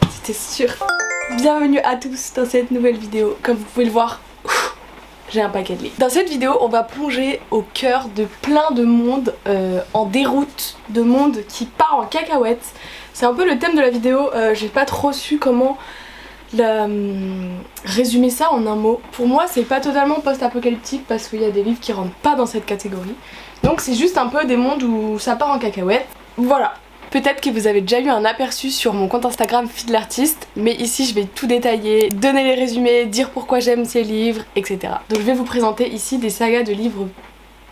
C'était sûr. Bienvenue à tous dans cette nouvelle vidéo. Comme vous pouvez le voir, j'ai un paquet de livres. Dans cette vidéo, on va plonger au cœur de plein de mondes en déroute, de mondes qui part en cacahuètes. C'est un peu le thème de la vidéo. J'ai pas trop su comment résumer ça en un mot. Pour moi, c'est pas totalement post-apocalyptique parce qu'il y a des livres qui rentrent pas dans cette catégorie. Donc c'est juste un peu des mondes où ça part en cacahuètes. Voilà. Peut-être que vous avez déjà eu un aperçu sur mon compte Instagram Fille de l'artiste, mais ici je vais tout détailler, donner les résumés, dire pourquoi j'aime ces livres, etc. Donc je vais vous présenter ici des sagas de livres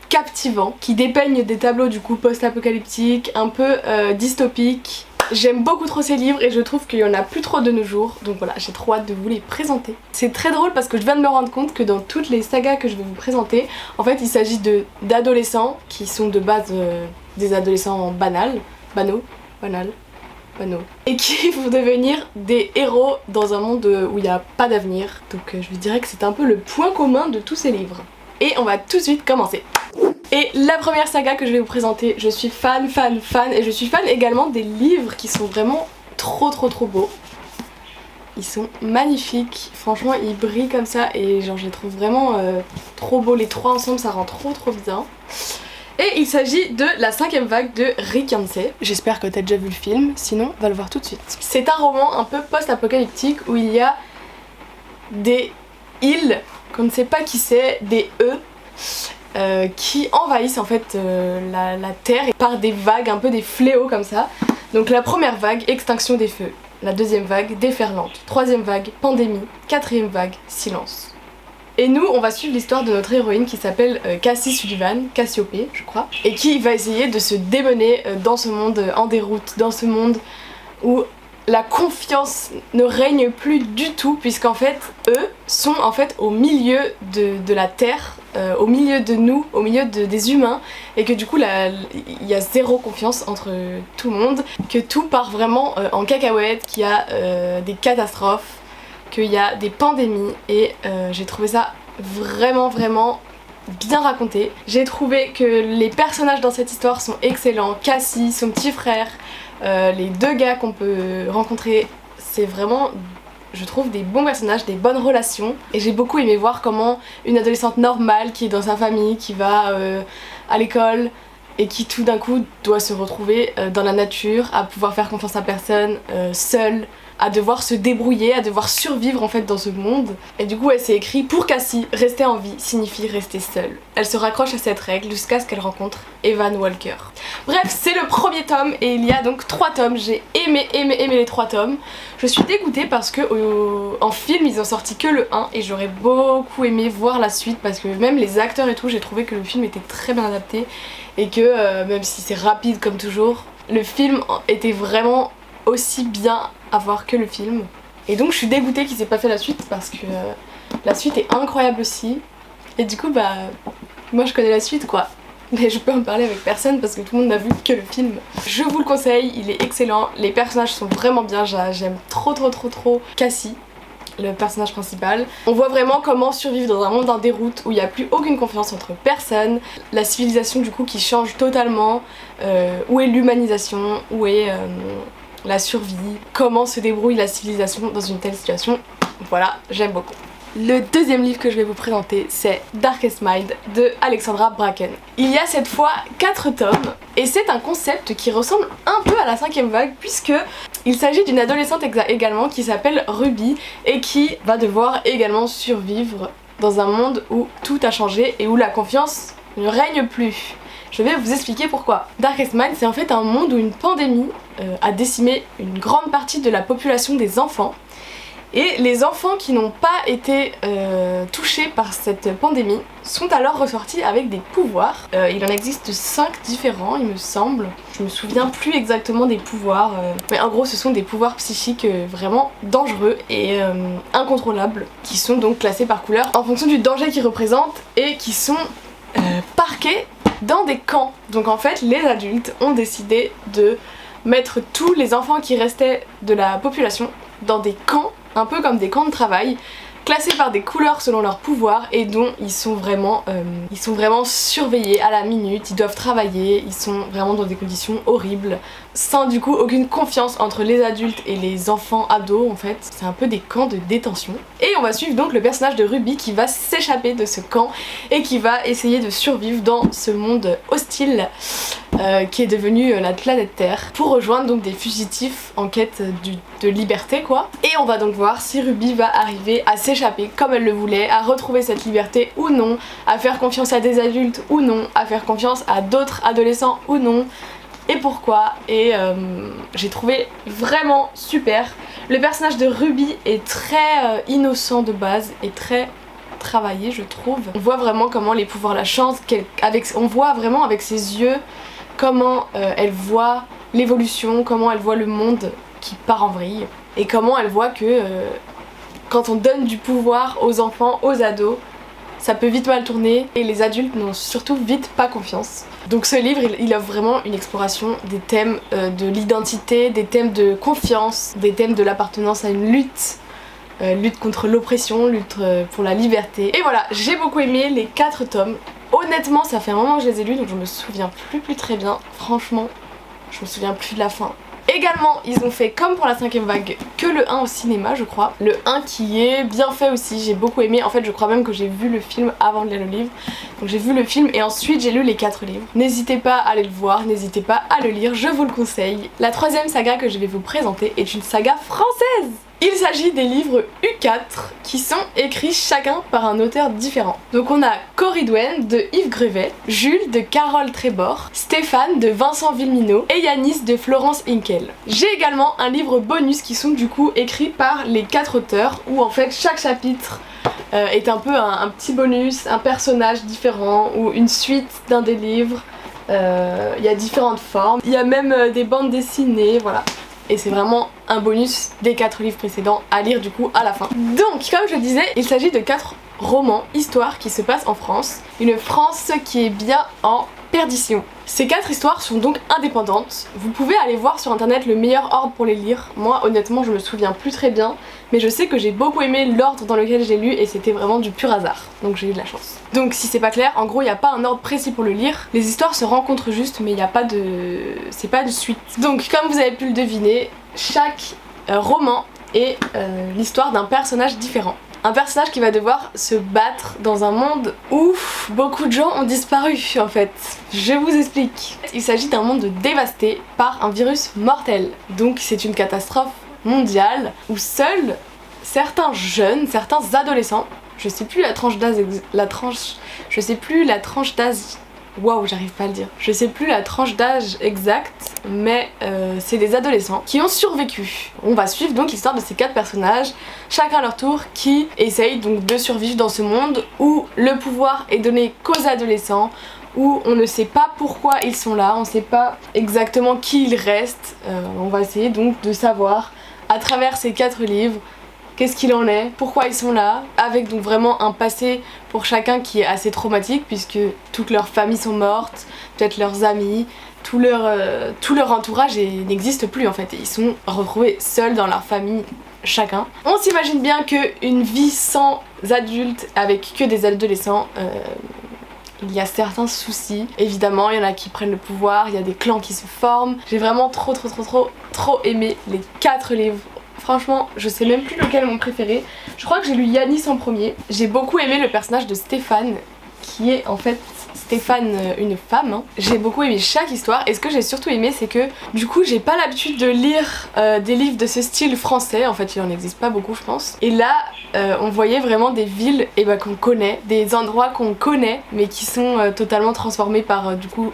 captivants qui dépeignent des tableaux du coup post-apocalyptiques, un peu dystopiques. J'aime beaucoup trop ces livres et je trouve qu'il y en a plus trop de nos jours, donc voilà, j'ai trop hâte de vous les présenter. C'est très drôle parce que je viens de me rendre compte que dans toutes les sagas que je vais vous présenter, en fait il s'agit d'adolescents qui sont de base des adolescents banals, et qui vont devenir des héros dans un monde où il n'y a pas d'avenir. Donc je dirais que c'est un peu le point commun de tous ces livres. Et on va tout de suite commencer. Et la première saga que je vais vous présenter, je suis fan, et je suis fan également des livres qui sont vraiment trop beaux. Ils sont magnifiques, franchement ils brillent comme ça et genre je les trouve vraiment trop beaux. Les trois ensemble ça rend trop bien. Et il s'agit de La 5ème vague de Rick Yancey. J'espère que t'as déjà vu le film, sinon va le voir tout de suite. C'est un roman un peu post-apocalyptique où il y a des îles qu'on ne sait pas qui c'est, des qui envahissent en fait la terre par des vagues, un peu des fléaux comme ça. Donc la première vague, extinction des feux. La deuxième vague, déferlante. Troisième vague, pandémie. Quatrième vague, silence. Et nous, on va suivre l'histoire de notre héroïne qui s'appelle Cassie Sullivan, Cassiopée, je crois, et qui va essayer de se démener dans ce monde en déroute, dans ce monde où la confiance ne règne plus du tout, puisqu'en fait, eux sont en fait au milieu de la Terre, au milieu de nous, au milieu des humains, et que du coup, il y a zéro confiance entre tout le monde, que tout part vraiment en cacahuète, qu'il y a des catastrophes, qu'il y a des pandémies et j'ai trouvé ça vraiment bien raconté. J'ai trouvé que les personnages dans cette histoire sont excellents. Cassie, son petit frère, les deux gars qu'on peut rencontrer, c'est vraiment, je trouve, des bons personnages, des bonnes relations. Et j'ai beaucoup aimé voir comment une adolescente normale qui est dans sa famille, qui va à l'école et qui tout d'un coup doit se retrouver dans la nature, à pouvoir faire confiance à personne, seule, à devoir se débrouiller, à devoir survivre en fait dans ce monde. Et du coup elle s'est écrit: pour Cassie, rester en vie signifie rester seule. Elle se raccroche à cette règle jusqu'à ce qu'elle rencontre Evan Walker. Bref, c'est le premier tome et il y a donc 3 tomes. J'ai aimé les 3 tomes. Je suis dégoûtée parce que en film ils ont sorti que le 1 et j'aurais beaucoup aimé voir la suite parce que même les acteurs et tout, j'ai trouvé que le film était très bien adapté et que même si c'est rapide comme toujours, le film était vraiment aussi bien à voir que le film. Et donc je suis dégoûtée qu'ils aient pas fait la suite parce que la suite est incroyable aussi. Et du coup bah moi je connais la suite quoi. Mais je peux en parler avec personne parce que tout le monde n'a vu que le film. Je vous le conseille, il est excellent, les personnages sont vraiment bien, j'aime trop Cassie, le personnage principal. On voit vraiment comment survivre dans un monde en déroute où il n'y a plus aucune confiance entre personne, la civilisation du coup qui change totalement, où est l'humanisation, où est la survie, comment se débrouille la civilisation dans une telle situation. Voilà, j'aime beaucoup. Le deuxième livre que je vais vous présenter, c'est Darkest Mind de Alexandra Bracken. Il y a cette fois 4 tomes et c'est un concept qui ressemble un peu à la 5ème vague puisque il s'agit d'une adolescente également qui s'appelle Ruby et qui va devoir également survivre dans un monde où tout a changé et où la confiance ne règne plus. Je vais vous expliquer pourquoi. Darkest Mind, c'est en fait un monde où une pandémie a décimé une grande partie de la population des enfants. Et les enfants qui n'ont pas été touchés par cette pandémie sont alors ressortis avec des pouvoirs. Il en existe 5 différents il me semble. Je me souviens plus exactement des pouvoirs. Mais en gros ce sont des pouvoirs psychiques vraiment dangereux et incontrôlables. Qui sont donc classés par couleur en fonction du danger qu'ils représentent et qui sont parqués dans des camps. Donc en fait les adultes ont décidé de mettre tous les enfants qui restaient de la population dans des camps, un peu comme des camps de travail, classés par des couleurs selon leur pouvoir et dont ils sont vraiment surveillés à la minute, ils doivent travailler, ils sont vraiment dans des conditions horribles, sans du coup aucune confiance entre les adultes et les enfants ados en fait. C'est un peu des camps de détention. Et on va suivre donc le personnage de Ruby qui va s'échapper de ce camp et qui va essayer de survivre dans ce monde hostile qui est devenu la planète Terre, pour rejoindre donc des fugitifs en quête de liberté quoi. Et on va donc voir si Ruby va arriver à s'échapper comme elle le voulait, à retrouver cette liberté ou non, à faire confiance à des adultes ou non, à faire confiance à d'autres adolescents ou non, et pourquoi. Et j'ai trouvé vraiment super. Le personnage de Ruby est très innocent de base et très travaillé je trouve. On voit vraiment comment les pouvoirs la chance, on voit vraiment avec ses yeux comment elle voit l'évolution, comment elle voit le monde qui part en vrille et comment elle voit que quand on donne du pouvoir aux enfants, aux ados, ça peut vite mal tourner et les adultes n'ont surtout vite pas confiance. Donc ce livre il offre vraiment une exploration des thèmes de l'identité, des thèmes de confiance, des thèmes de l'appartenance à une lutte. Lutte contre l'oppression, lutte pour la liberté. Et voilà, j'ai beaucoup aimé les 4 tomes. Honnêtement, ça fait un moment que je les ai lus donc je me souviens plus très bien. Franchement, je me souviens plus de la fin. Également, ils ont fait comme pour la 5ème vague que le 1 au cinéma, je crois. Le 1 qui est bien fait aussi, j'ai beaucoup aimé. En fait, je crois même que j'ai vu le film avant de lire le livre. Donc j'ai vu le film et ensuite j'ai lu les 4 livres. N'hésitez pas à aller le voir, n'hésitez pas à le lire, je vous le conseille. La 3ème saga que je vais vous présenter est une saga française. Il s'agit des livres U4 qui sont écrits chacun par un auteur différent. Donc on a Corridwen de Yves Grevet, Jules de Carole Trébor, Stéphane de Vincent Villeminot et Yanis de Florence Hinkel. J'ai également un livre bonus qui sont du coup écrits par les 4 auteurs où en fait chaque chapitre est un peu un petit bonus, un personnage différent ou une suite d'un des livres. Il y a différentes formes, il y a même des bandes dessinées, voilà. Et c'est vraiment un bonus des 4 livres précédents à lire du coup à la fin. Donc comme je le disais, il s'agit de 4 romans, histoires qui se passent en France. Une France qui est bien en perdition. Ces 4 histoires sont donc indépendantes. Vous pouvez aller voir sur internet le meilleur ordre pour les lire. Moi honnêtement je me souviens plus très bien, mais je sais que j'ai beaucoup aimé l'ordre dans lequel j'ai lu et c'était vraiment du pur hasard. Donc j'ai eu de la chance. Donc si c'est pas clair, en gros il n'y a pas un ordre précis pour le lire. Les histoires se rencontrent juste mais il n'y a pas de... c'est pas de suite. Donc comme vous avez pu le deviner, chaque roman est l'histoire d'un personnage différent. Un personnage qui va devoir se battre dans un monde où beaucoup de gens ont disparu en fait. Je vous explique. Il s'agit d'un monde dévasté par un virus mortel. Donc c'est une catastrophe mondiale où seuls certains jeunes, certains adolescents, je sais plus la tranche d'âge, waouh, j'arrive pas à le dire. Je sais plus la tranche d'âge exacte, mais c'est des adolescents qui ont survécu. On va suivre donc l'histoire de ces 4 personnages, chacun à leur tour, qui essayent donc de survivre dans ce monde où le pouvoir est donné qu'aux adolescents, où on ne sait pas pourquoi ils sont là, on ne sait pas exactement qui ils restent. On va essayer donc de savoir à travers ces 4 livres qu'est-ce qu'il en est, pourquoi ils sont là, avec donc vraiment un passé pour chacun qui est assez traumatique puisque toutes leurs familles sont mortes, peut-être leurs amis, tout leur entourage n'existe plus en fait, et ils sont retrouvés seuls dans leur famille chacun. On s'imagine bien qu'une vie sans adultes avec que des adolescents, il y a certains soucis. Évidemment, il y en a qui prennent le pouvoir, il y a des clans qui se forment. J'ai vraiment trop aimé les 4 livres. Franchement, je sais même plus lequel est mon préféré. Je crois que j'ai lu Yanis en premier. J'ai beaucoup aimé le personnage de Stéphane, qui est en fait Stéphane, une femme. Hein. J'ai beaucoup aimé chaque histoire et ce que j'ai surtout aimé c'est que du coup j'ai pas l'habitude de lire des livres de ce style français. En fait il en existe pas beaucoup je pense. Et là on voyait vraiment des villes qu'on connaît, des endroits qu'on connaît mais qui sont totalement transformés par du coup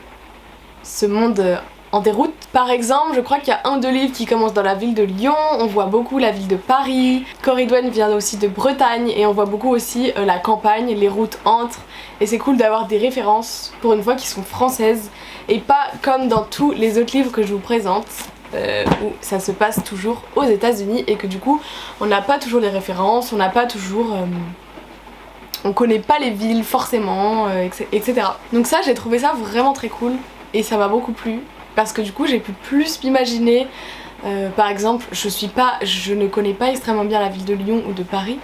ce monde en déroute. Par exemple, je crois qu'il y a un de livres qui commence dans la ville de Lyon, on voit beaucoup la ville de Paris, Corridwen vient aussi de Bretagne et on voit beaucoup aussi la campagne, les routes entrent et c'est cool d'avoir des références pour une fois qui sont françaises et pas comme dans tous les autres livres que je vous présente où ça se passe toujours aux États-Unis et que du coup on n'a pas toujours les références, on n'a pas toujours... on connaît pas les villes forcément, etc. Donc ça j'ai trouvé ça vraiment très cool et ça m'a beaucoup plu. Parce que du coup j'ai pu plus m'imaginer, par exemple je ne connais pas extrêmement bien la ville de Lyon ou de Paris,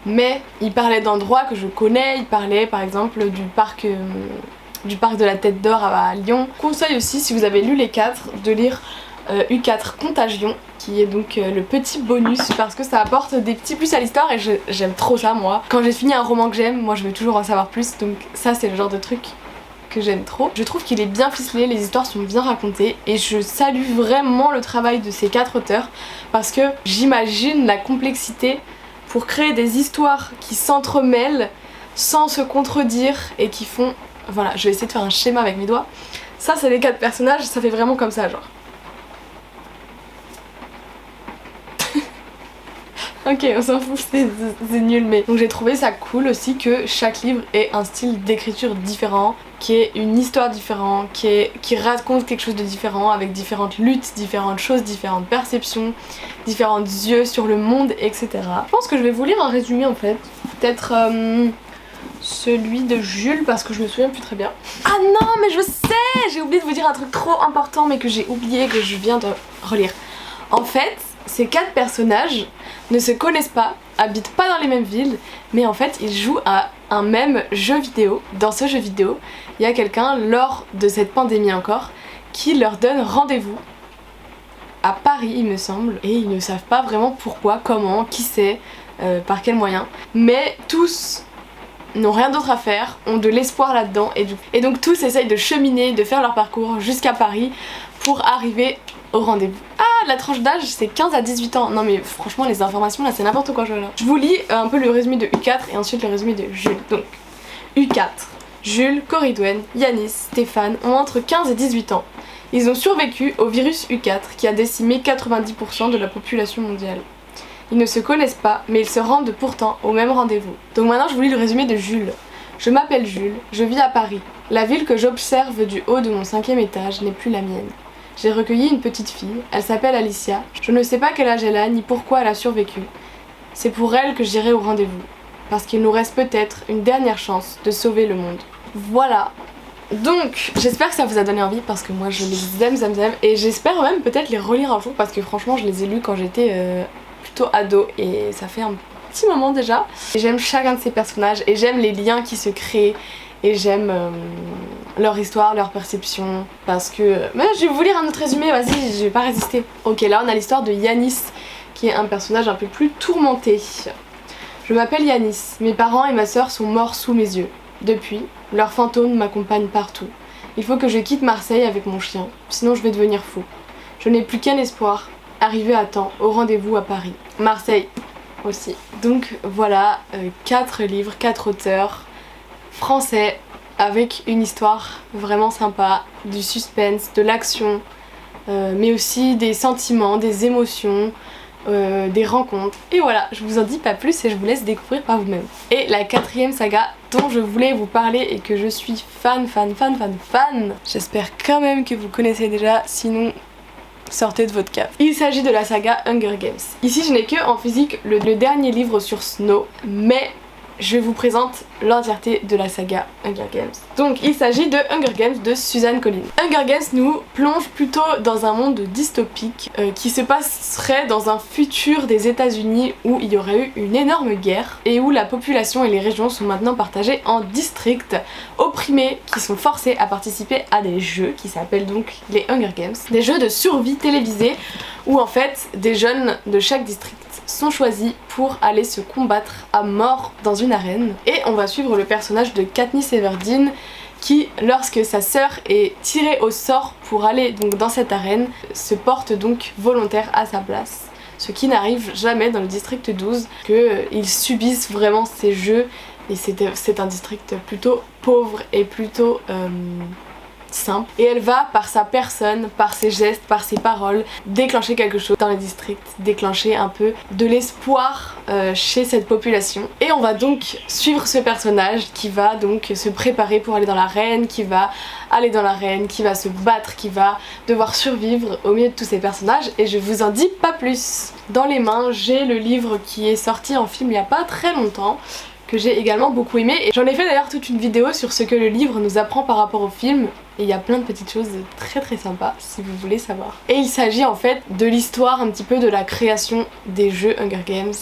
mais il parlait d'endroits que je connais, il parlait par exemple du parc de la Tête d'Or à Lyon. Conseil aussi, si vous avez lu les 4, de lire U4 Contagion, qui est donc le petit bonus parce que ça apporte des petits plus à l'histoire et j'aime trop ça moi. Quand j'ai fini un roman que j'aime, moi je veux toujours en savoir plus, donc ça c'est le genre de truc que j'aime trop. Je trouve qu'il est bien ficelé, les histoires sont bien racontées et je salue vraiment le travail de ces 4 auteurs parce que j'imagine la complexité pour créer des histoires qui s'entremêlent sans se contredire et qui font... Voilà, je vais essayer de faire un schéma avec mes doigts. Ça c'est les 4 personnages, ça fait vraiment comme ça genre. Ok, on s'en fout, c'est nul, mais... Donc j'ai trouvé ça cool aussi que chaque livre ait un style d'écriture différent, qui ait une histoire différente, qui raconte quelque chose de différent, avec différentes luttes, différentes choses, différentes perceptions, différents yeux sur le monde, etc. Je pense que je vais vous lire un résumé en fait. Peut-être celui de Jules, parce que je me souviens plus très bien. Ah non, mais je sais! J'ai oublié de vous dire un truc trop important, mais que j'ai oublié, que je viens de relire. En fait, ces 4 personnages ne se connaissent pas, habitent pas dans les mêmes villes, mais en fait ils jouent à un même jeu vidéo. Dans ce jeu vidéo, il y a quelqu'un, lors de cette pandémie encore, qui leur donne rendez-vous à Paris il me semble, et ils ne savent pas vraiment pourquoi, comment, qui c'est, par quel moyen, mais tous n'ont rien d'autre à faire, ont de l'espoir là-dedans, et donc tous essayent de cheminer, de faire leur parcours jusqu'à Paris pour arriver au rendez-vous. Ah, la tranche d'âge c'est 15 à 18 ans. Non mais franchement les informations là c'est n'importe quoi. Je vous lis un peu le résumé de U4 et ensuite le résumé de Jules. Donc U4, Jules, Coridwen, Yanis, Stéphane ont entre 15 et 18 ans. Ils ont survécu au virus U4 qui a décimé 90% de la population mondiale. Ils ne se connaissent pas mais ils se rendent pourtant au même rendez-vous. Donc maintenant je vous lis le résumé de Jules. Je m'appelle Jules, je vis à Paris. La ville que j'observe du haut de mon 5e étage n'est plus la mienne. J'ai recueilli une petite fille, elle s'appelle Alicia. Je ne sais pas quel âge elle a ni pourquoi elle a survécu. C'est pour elle que j'irai au rendez-vous, parce qu'il nous reste peut-être une dernière chance de sauver le monde. Voilà. Donc, j'espère que ça vous a donné envie parce que moi je les aime, et j'espère même peut-être les relire un jour parce que franchement je les ai lus quand j'étais plutôt ado et ça fait un petit moment déjà. J'aime chacun de ces personnages et j'aime les liens qui se créent. Et j'aime leur histoire, leur perception, parce que... Mais je vais vous lire un autre résumé, vas-y, je vais pas résister. Ok, là on a l'histoire de Yanis, qui est un personnage un peu plus tourmenté. Je m'appelle Yanis, mes parents et ma sœur sont morts sous mes yeux. Depuis, leur fantôme m'accompagne partout. Il faut que je quitte Marseille avec mon chien, sinon je vais devenir fou. Je n'ai plus qu'un espoir, arriver à temps au rendez-vous à Paris. Marseille aussi. Donc voilà, 4 livres, 4 auteurs français avec une histoire vraiment sympa, du suspense, de l'action, mais aussi des sentiments, des émotions, des rencontres. Et voilà, je vous en dis pas plus et je vous laisse découvrir par vous-même. Et la 4e saga dont je voulais vous parler et que je suis fan, j'espère quand même que vous connaissez déjà, sinon sortez de votre cave. Il s'agit de la saga Hunger Games. Ici je n'ai que en physique le dernier livre sur Snow, mais je vous présente l'entièreté de la saga Hunger Games. Donc il s'agit de Hunger Games de Suzanne Collins. Hunger Games nous plonge plutôt dans un monde dystopique qui se passerait dans un futur des États-Unis où il y aurait eu une énorme guerre et où la population et les régions sont maintenant partagées en districts opprimés qui sont forcés à participer à des jeux qui s'appellent donc les Hunger Games. Des jeux de survie télévisés où en fait des jeunes de chaque district sont choisis pour aller se combattre à mort dans une arène. Et on va suivre le personnage de Katniss Everdeen qui, lorsque sa sœur est tirée au sort pour aller donc dans cette arène, se porte donc volontaire à sa place. Ce qui n'arrive jamais dans le district 12, qu'ils subissent vraiment ces jeux et c'est un district plutôt pauvre et plutôt simple. Et elle va, par sa personne, par ses gestes, par ses paroles, déclencher quelque chose dans le district, déclencher un peu de l'espoir chez cette population. Et on va donc suivre ce personnage qui va donc se préparer pour aller dans l'arène, qui va aller dans l'arène, qui va se battre, qui va devoir survivre au milieu de tous ces personnages, et je vous en dis pas plus. Dans les mains, j'ai le livre qui est sorti en film il y a pas très longtemps, que j'ai également beaucoup aimé, et j'en ai fait d'ailleurs toute une vidéo sur ce que le livre nous apprend par rapport au film, et il y a plein de petites choses très sympas si vous voulez savoir. Et il s'agit en fait de l'histoire un petit peu de la création des jeux Hunger Games,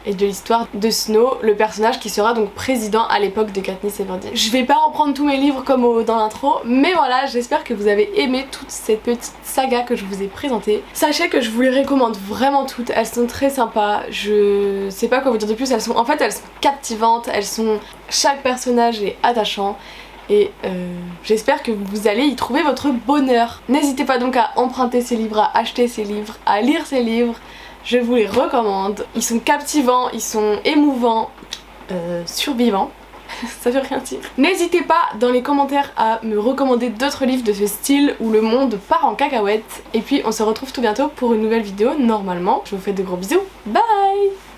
et de l'histoire de Snow, le personnage qui sera donc président à l'époque de Katniss Everdeen. Je vais pas reprendre tous mes livres comme dans l'intro, mais voilà, j'espère que vous avez aimé toute cette petite saga que je vous ai présentée. Sachez que je vous les recommande vraiment toutes, elles sont très sympas, je sais pas quoi vous dire de plus, elles sont captivantes, chaque personnage est attachant. Et j'espère que vous allez y trouver votre bonheur. N'hésitez pas donc à emprunter ces livres, à acheter ces livres, à lire ces livres. Je vous les recommande. Ils sont captivants, ils sont émouvants, survivants. Ça veut rien dire. N'hésitez pas dans les commentaires à me recommander d'autres livres de ce style où le monde part en cacahuète. Et puis on se retrouve tout bientôt pour une nouvelle vidéo normalement. Je vous fais de gros bisous. Bye!